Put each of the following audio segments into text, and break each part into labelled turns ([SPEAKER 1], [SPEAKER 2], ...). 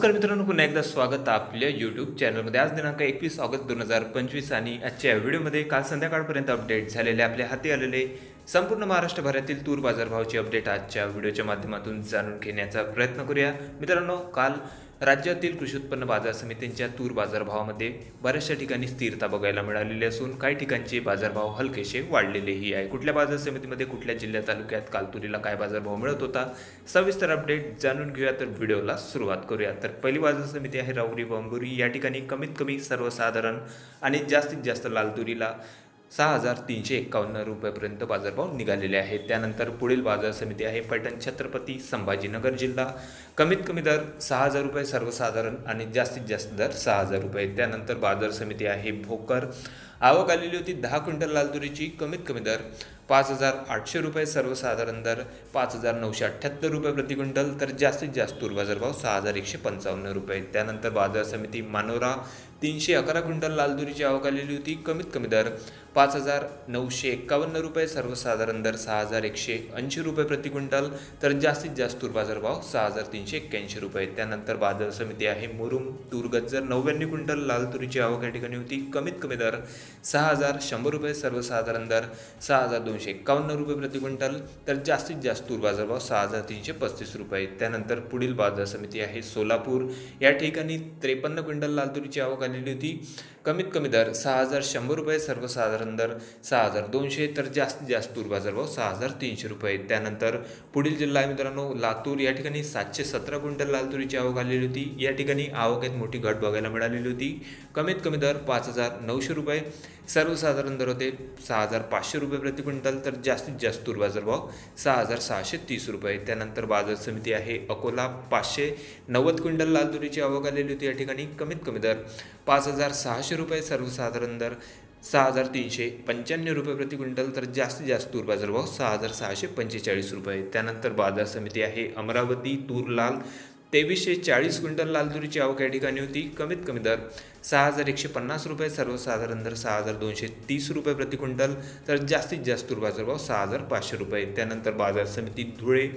[SPEAKER 1] नमस्कार मित्रांनो, पुन्हा एकदा स्वागत आपल्या यूट्यूब चॅनलमध्ये। आज दिनांक 21 ऑगस्ट 2025 आणि आजच्या व्हिडिओमध्ये काल संध्याकाळपर्यंत अपडेट झालेले आपल्या हाती आलेले संपूर्ण महाराष्ट्रभरातील तूर बाजारभावाची अपडेट आजच्या व्हिडिओच्या माध्यमातून जाणून घेण्याचा प्रयत्न करूया। मित्रांनो, काल राज्यातील कृषी उत्पन्न बाजार समित्यांच्या तूर बाजारभावामध्ये बऱ्याचशा ठिकाणी स्थिरता बघायला मिळालेली असून काही ठिकाणचे बाजारभाव हलकेसे वाढलेलेही आहे। कुठल्या बाजार समितीमध्ये कुठल्या जिल्हा तालुक्यात काल तुरीला काय बाजारभाव मिळत होता, सविस्तर अपडेट जाणून घेऊया। तर व्हिडिओला सुरुवात करूया। तर पहिली बाजार समिती आहे राहुरी वांबुरी। या ठिकाणी कमीत कमी सर्वसाधारण आणि जास्तीत जास्त लाल तुरीला 6,351 रुपयापर्यंत बाजारभाव निघालेले आहेत। त्यानंतर पुढील बाजार समिती आहे पैठण छत्रपती संभाजीनगर जिल्हा। कमीत कमी दर 6,000 रुपये सर्वसाधारण आणि जास्तीत जास्त दर 6,000 रुपये। त्यानंतर बाजार समिती आहे भोकर। आवक आलेली होती 10 क्विंटल लाल तुरीची। कमीत कमी दर 5,800 रुपये सर्वसाधारण दर 5,978 रुपये प्रति क्विंटल, तर जास्तीत जास्त तूर बाजारभाव 6,155 रुपये। त्यानंतर बाजार समिती मानोरा 311 क्विंटल लाल तुरीची आवक आलेली होती। कमीत कमी दर 5,951 रुपये सर्वसाधारण दर 6,180 रुपये प्रति क्विंटल, तर जास्तीत जास्त तूर बाजारभाव 6,381 रुपये। त्यानंतर बाजार समिती आहे मुरुम तूर गज्जर 99 क्विंटल लाल तुरीची आवक या ठिकाणी होती। कमीत कमी दर 6,100 रुपये सर्वसाधारण दर 6,251 रुपये प्रति क्विंटल, तर जास्तीत जास्त तूर बाजारभाव 6,335 रुपये। त्यानंतर पुढील बाजार समिती आहे सोलापूर। या ठिकाणी 53 क्विंटल लाल तुरीची आवक आलेली होती। कमीत कमी दर 6,100 रुपये सर्वसाधारण दर 6,200, तर जास्तीत जास्त तूर बाजारभाव 6,300 रुपये। त्यानंतर पुढील जिल्हा आहे मित्रांनो लातूर। या ठिकाणी 717 क्विंटल लाल तुरीची आवक आलेली होती। या ठिकाणी आवकेत मोठी घट बघायला मिळालेली होती। कमीत कमी दर 5,900 रुपये सर्वसाधारण दर होते 6,500 रुपये प्रति क्विंटल, तर जास्तीत जास्त तूर बाजारभाव 6,630 रुपये। त्यानंतर बाजार समिती आहे अकोला। 590 क्विंटल लाल तुरीची आवक आलेली होती। या ठिकाणी कमीत कमी दर 5,600 रुपये सर्वसाधारण दर 6,395 रुपये प्रति क्विंटल, तर जास्तीत जास्त तूर बाजारभाव 6,645 रुपये। त्यानंतर बाजार समिती आहे अमरावती तूर लाल। 2,340 क्विंटल लाल तुरीची आवक या ठिकाणी होती। कमीत कमी दर 6,150 रुपये सर्वसाधारण दर 6,230 रुपये प्रति क्विंटल, तर जास्तीत जास्त तूर बाजारभाव 6,500 रुपये। त्यानंतर बाजार समिती धुळे।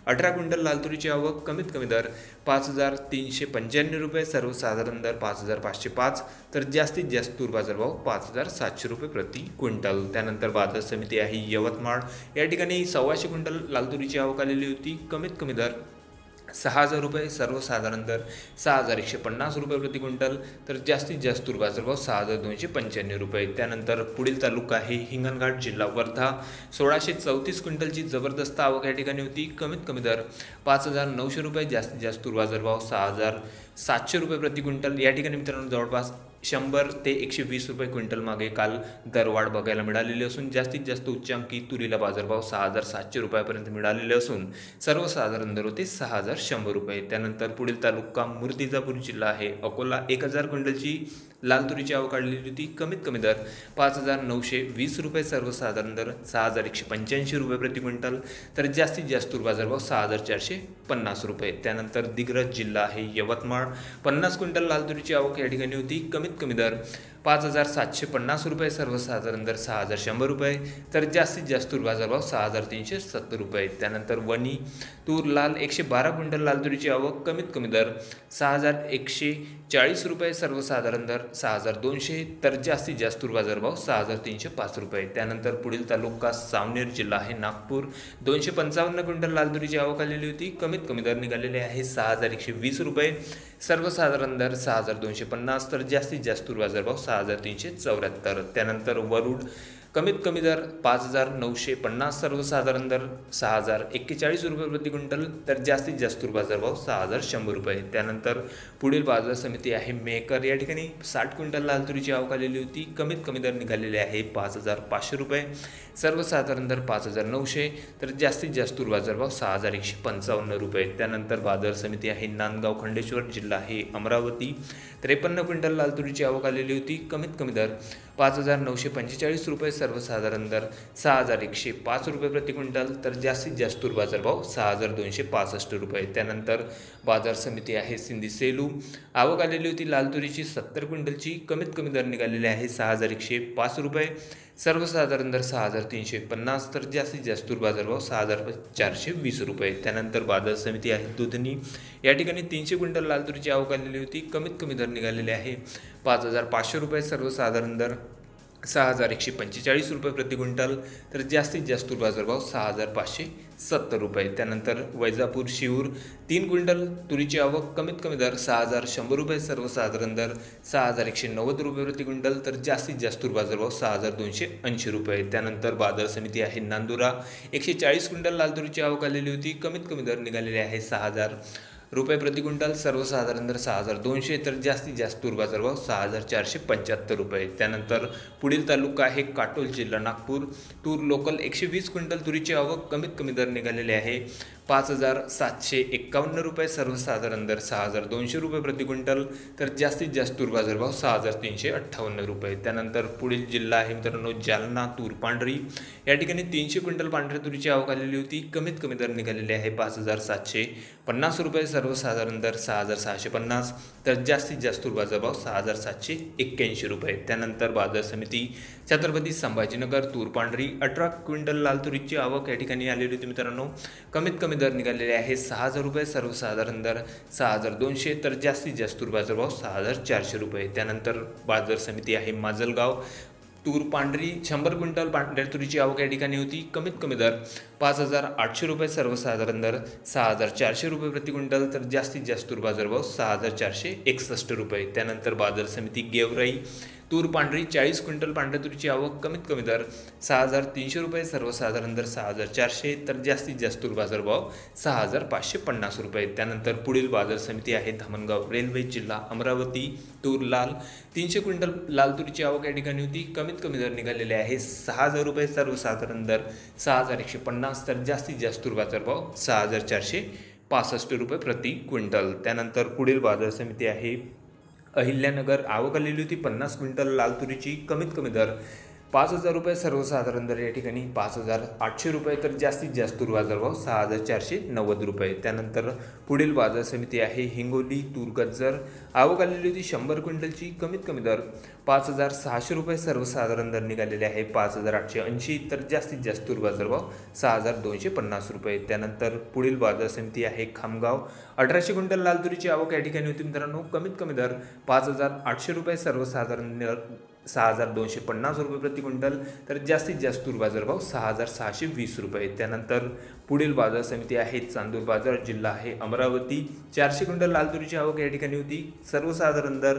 [SPEAKER 1] 18 क्विंटल लाल तुरीची आवक। कमीत कमी दर 5,395 रुपये सर्वसाधारण दर 5,505, तर जास्तीत जास्त तूर बाजारभाव 5,700 रुपये प्रति क्विंटल। त्यानंतर बाजार समिती आहे यवतमाळ। या ठिकाणी 1,200 क्विंटल लाल तुरीची आवक आलेली होती। कमीत कमी दर 6,000 रुपये सर्वसाधारण दर 6,150 रुपये प्रति क्विंटल, तर जास्तीत जास्त तूर बाजारभाव 6,295 रुपये। त्यानंतर पुढील तालुका आहे हिंगणघाट जिल्हा वर्धा। 1,634 क्विंटलची जबरदस्त आवक या ठिकाणी होती। कमीत कमी दर 5,900 रुपये जास्तीत जास्त तूर बाजारभाव 6,700 रुपये प्रति क्विंटल। या ठिकाणी मित्रांनो जवळपास 100 ते 120 रुपये क्विंटल मागे काल दरवाढ बघायला मिळालेली असून जास्तीत जास्त उच्चांकी तुरीला बाजारभाव 6,700 रुपयापर्यंत मिळालेले असून सर्वसाधारण दर होते 6,100 रुपये। त्यानंतर पुढील तालुका मूर्तिजापूर जिल्हा आहे अकोला। 1,000 क्विंटलची लाल तुरीची आवक काढलेली होती। कमीत कमी दर 5,920 रुपये सर्वसाधारण दर 6,185 रुपये प्रति क्विंटल, तर जास्तीत जास्त तूर बाजारभाव 6,450 रुपये। त्यानंतर दिग्रज जिल्हा आहे यवतमाळ। 50 क्विंटल लाल तुरीची आवक या ठिकाणी होती। कमीत कमी दर 5,750 रुपये सर्वसाधारण दर 6,100 रुपये, तर जास्तीत जास्त तूर बाजारभाव 6,370 रुपये। त्यानंतर वणी तूर लाल 112 क्विंटल लाल तुरीची आवक। कमीत कमी दर 6,140 रुपये सर्वसाधारण दर 6,200, तर जास्तीत जास्त तूर बाजारभाव 6,305 रुपये। त्यानंतर पुढील तालुका सावनेर जिल्हा आहे नागपूर। 255 क्विंटल लाल तुरीची आवक आलेली होती। कमीत कमी दर निघालेले आहे 6,120 रुपये सर्वसाधारण दर 6,250, तर जास्तीत जास्त तूर बाजारभाव 6,374। त्यानंतर वरुड। कमीत कमी दर 5,950 सर्वसाधारण दर 6,041 रुपये प्रति क्विंटल, तर जास्तीत जास्त तूर बाजारभाव 6,100 रुपये। त्यानंतर पुढील बाजार समिती आहे मेहकर। या ठिकाणी 60 क्विंटल लाल तुरीची आवक आलेली होती। कमीत कमी दर निघालेले आहे 5,500 रुपये सर्वसाधारण दर 5,900, तर जास्तीत जास्त तूर बाजारभाव 6,155 रुपये। त्यानंतर बाजार समिती आहे नांदगाव खंडेश्वर जिल्हा आहे अमरावती। 53 क्विंटल लाल तुरीची आवक आलेली होती। कमीत कमी दर 5,945 रुपये सर्वसाधारण दर 6,105 रुपये प्रति क्विंटल तर जास्तीत जास्त तूर बाजारभाव 6,265 रुपये। त्यानंतर बाजार समिती आहे सिंधी सेलू, आवक आलेली होती लाल तुरीची 70 क्विंटलची, कमीत कमी दर निघालेले आहे 6,105 रुपये, सर्वसाधारण दर 6,350 तर जास्तीत जास्त तूर बाजारभाव 6,420 रुपये। त्यानंतर बाजार समिती आहे दुधनी, या ठिकाणी 300 क्विंटल लाल तुरीची आवक आलेली होती, कमीत कमी दर निघालेले आहे 5,500 रुपये, सर्वसाधारण दर 6,145 रुपये प्रति क्विंटल तर जास्तीत जास्त तूर बाजारभाव 6,570 रुपये। त्यानंतर वैजापूर शिऊर 3 क्विंटल तुरीची आवक, कमीत कमी दर 6,100 रुपये, सर्वसाधारण दर 6,190 रुपये प्रति क्विंटल तर जास्तीत जास्त तूर बाजारभाव 6,280 रुपये। त्यानंतर बाजार समिती आहे नांदुरा, 140 क्विंटल लाल तुरीची आवक आलेली होती, कमीत कमी दर निघालेले आहे 6,000 रुपये प्रति क्विंटल, सर्वसाधारण दर 6,200 तर जास्तीत जास्त तूर बाजारभाव 6,475 रुपये। त्यानंतर पुढील तालुका आहे काटोल, जिल्हा नागपूर, तूर लोकल 120 क्विंटल तुरीची आवक, कमीत कमी दर निघालेले आहे 5,751 रुपये, सर्वसाधारण दर 6,200 रुपये प्रति क्विंटल तर जास्तीत जास्त तूर बाजारभाव 6,358 रुपये। त्यानंतर पुढील जिल्हा आहे मित्रांनो जालना, तूर पांढरी, या ठिकाणी 300 क्विंटल पांढऱ्या तुरीची आवक आलेली होती, कमीत कमी दर निघालेले आहे 5,750 रुपये, सर्वसाधारण दर 6,650 तर जास्तीत जास्त तूर बाजारभाव 6,781 रुपये। त्यानंतर बाजार समिती छत्रपती संभाजीनगर, तूर पांढरी, 18 क्विंटल लाल तुरीची आवक या ठिकाणी आलेली होती मित्रांनो, कमीत कमी दर निघालेले आहे 6,000 रुपये, सर्वसाधारण दर 6,200 तर जास्तीत जास्त तूर बाजारभाव 6,400 रुपये। त्यानंतर बाजार समिती आहे माजलगाव, तूर पांढरी 100 क्विंटल पांढऱ्या तुरीची आवक या ठिकाणी होती, कमीत कमी दर 5,800 रुपये, सर्वसाधारण दर 6,400 रुपये प्रति क्विंटल तर जास्तीत जास्त तूर बाजारभाव 6,461 रुपये। त्यानंतर बाजार समिती गेवराई, तूर पांढरी 40 क्विंटल पांढऱ्या तुरीची आवक, कमीत कमी दर 6,300 रुपये, सर्वसाधारण दर 6,400 तर जास्तीत जास्त तूर बाजारभाव 6,550 रुपये। त्यानंतर पुढील बाजार समिती आहे धामणगाव रेल्वे, जिल्हा अमरावती, तूर लाल 300 क्विंटल लाल तुरीची आवक या ठिकाणी होती, कमीत कमी दर निघालेले आहे 6,000 रुपये, सर्वसाधारण दर 6,150 तर जास्तीत जास्त तूर बाजारभाव 6,465 रुपये प्रति क्विंटल। त्यानंतर पुढील बाजार समिती आहे अहिल्यानगर, आवक आलेली होती 50 क्विंटल लाल तुरीची, कमीत कमी दर 5,000 रुपये, सर्वसाधारण दर या ठिकाणी 5,800 रुपये तर जास्तीत जास्त तूर बाजारभाव 6,490 रुपये। त्यानंतर पुढील बाजार समिती आहे हिंगोली, तूर गज्जर, आवक आलेली होती 100 क्विंटलची, कमीत कमी दर 5,600 रुपये, सर्वसाधारण दर निघालेले आहे 5,880 तर जास्तीत जास्त तूर बाजारभाव 6,250 रुपये। त्यानंतर पुढील बाजार समिती आहे खामगाव, 1800 क्विंटल लाल तुरीची आवक या ठिकाणी होती मित्रांनो, कमीत कमी दर 5,800 रुपये, सर्वसाधारण दर 6,250 रुपये प्रति क्विंटल तर जास्तीत जास्त तूर बाजारभाव 6,620 रुपये। त्यानंतर पुढील बाजार समिती आहे चांदूर बाजार, जिल्हा आहे अमरावती, 400 क्विंटल लाल तुरीची आवक या ठिकाणी होती, सर्वसाधारण दर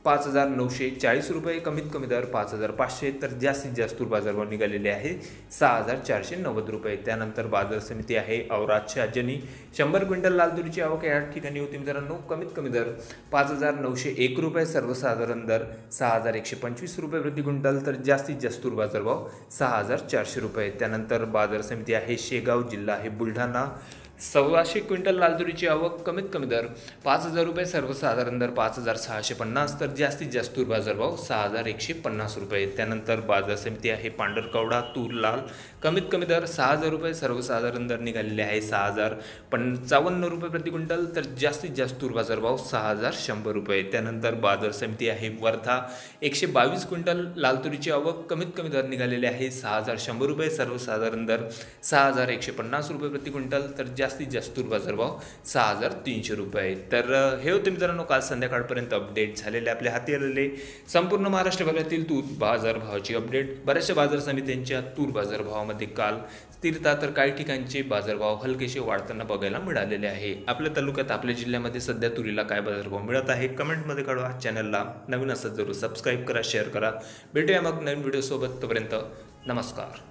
[SPEAKER 1] 5,940 रुपये, कमीत कमी दर 5,500 तर जास्तीत जास्त तूर बाजारभाव निघालेले आहे 6,490 रुपये। त्यानंतर बाजार समिती आहे औराद शहाजनी, 100 क्विंटल लाल तुरीची आवक या ठिकाणी होती मित्रांनो, कमीत कमी दर 5,901 रुपये, सर्वसाधारण दर 6,125 रुपये प्रति क्विंटल तर जास्तीत जास्त तूर बाजारभाव 6,400 रुपये। त्यानंतर बाजार समिती आहे शेगाव, जिल्हा आहे बुलढाणा, 1,600 क्विंटल लाल तुरीची आवक, कमीत कमी दर 5,000 रुपये, सर्वसाधारण दर 5,650 तर जास्तीत जास्त तूर बाजारभाव 6,150 रुपये। त्यानंतर बाजार समिती आहे पांढरकवडा, तूर लाल, कमीत कमी दर 6,000 रुपये, सर्वसाधारण दर निघालेले आहे 6,055 रुपये प्रति क्विंटल तर जास्तीत जास्त तूर बाजारभाव 6,100 रुपये। त्यानंतर बाजार समिती आहे वर्धा, 122 क्विंटल लाल तुरीची आवक, कमीत कमी दर निघालेले आहे 6,100 रुपये, सर्वसाधारण दर 6,150 रुपये प्रति क्विंटल तर जास्तीत जास्त तूर बाजारभाव 6,300 रुपये। तर हे होते मित्रांनो काल संध्याकाळपर्यंत अपडेट झालेले आपल्या हाती आलेले संपूर्ण महाराष्ट्र भागातील तूर बाजारभावाची अपडेट। बऱ्याचशा बाजार समित्यांच्या तूर बाजारभावामध्ये काल स्थिरता तर काही ठिकाणचे बाजारभाव हलकेसे वाढताना बघायला मिळालेले आहे। आपल्या तालुक्यात आपल्या जिल्ह्यामध्ये सध्या तुरीला काय बाजारभाव मिळत आहे कमेंटमध्ये कळवा। चॅनलला नवीन असत जरूर सबस्क्राईब करा, शेअर करा। भेटूया मग नवीन व्हिडिओ सोबत, तोपर्यंत नमस्कार।